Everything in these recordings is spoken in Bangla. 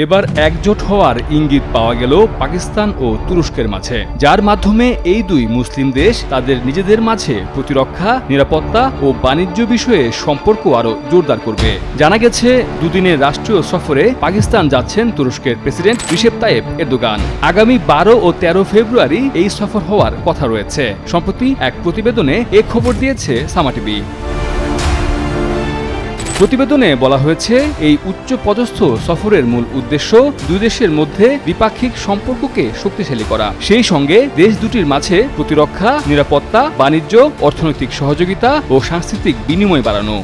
এবার একজোট হওয়ার ইঙ্গিত পাওয়া গেল পাকিস্তান ও তুরস্কের মাঝে, যার মাধ্যমে এই দুই মুসলিম দেশ তাদের নিজেদের মাঝে প্রতিরক্ষা, নিরাপত্তা ও বাণিজ্য বিষয়ে সম্পর্ক আরও জোরদার করবে। জানা গেছে, দুদিনের রাষ্ট্রীয় সফরে পাকিস্তান যাচ্ছেন তুরস্কের প্রেসিডেন্ট রিসেপ তাইয়েপ এরদোগান। আগামী 12 ও 13 ফেব্রুয়ারি এই সফর হওয়ার কথা রয়েছে। সম্প্রতি এক প্রতিবেদনে এ খবর দিয়েছে সামা টিভি। প্রতিবেদনে বলা হয়েছে, এই উচ্চপদস্থ সফরের মূল উদ্দেশ্য দুই দেশের মধ্যে দ্বিপাক্ষিক সম্পর্ককে শক্তিশালী করা, সেই সঙ্গে দেশ দুটির মাঝে প্রতিরক্ষা, নিরাপত্তা, বাণিজ্য, অর্থনৈতিক সহযোগিতা ও সাংস্কৃতিক বিনিময় বাড়ানো।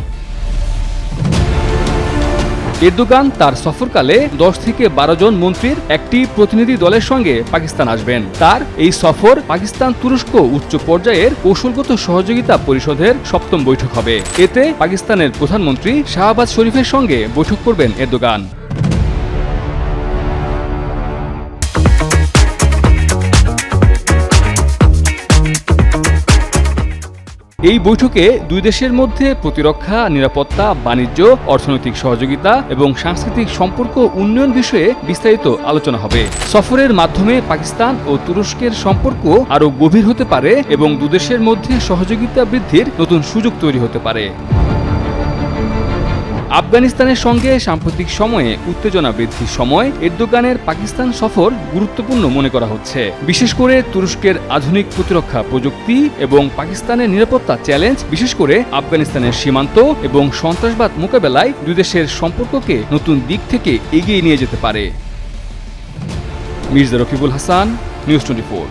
এরদোগান তার সফরকালে 10 থেকে 12 জন মন্ত্রীর একটি প্রতিনিধি দলের সঙ্গে পাকিস্তান আসবেন। তার এই সফর পাকিস্তান তুরস্ক উচ্চ পর্যায়ের কৌশলগত সহযোগিতা পরিষদের 7ম বৈঠক হবে। এতে পাকিস্তানের প্রধানমন্ত্রী শাহবাজ শরীফের সঙ্গে বৈঠক করবেন এরদোগান। এই বৈঠকে দুই দেশের মধ্যে প্রতিরক্ষা, নিরাপত্তা, বাণিজ্য, অর্থনৈতিক সহযোগিতা এবং সাংস্কৃতিক সম্পর্ক উন্নয়ন বিষয়ে বিস্তারিত আলোচনা হবে। সফরের মাধ্যমে পাকিস্তান ও তুরস্কের সম্পর্ক আরও গভীর হতে পারে এবং দুদেশের মধ্যে সহযোগিতা বৃদ্ধির নতুন সুযোগ তৈরি হতে পারে। আফগানিস্তানের সঙ্গে সাম্প্রতিক সময়ে উত্তেজনা বৃদ্ধির সময় এরদোগানের পাকিস্তান সফর গুরুত্বপূর্ণ মনে করা হচ্ছে। বিশেষ করে তুরস্কের আধুনিক প্রতিরক্ষা প্রযুক্তি এবং পাকিস্তানের নিরাপত্তা চ্যালেঞ্জ, বিশেষ করে আফগানিস্তানের সীমান্ত এবং সন্ত্রাসবাদ মোকাবেলায় দুই দেশের সম্পর্ককে নতুন দিক থেকে এগিয়ে নিয়ে যেতে পারে। মির্জা রকিবুল হাসান, নিউজ 24।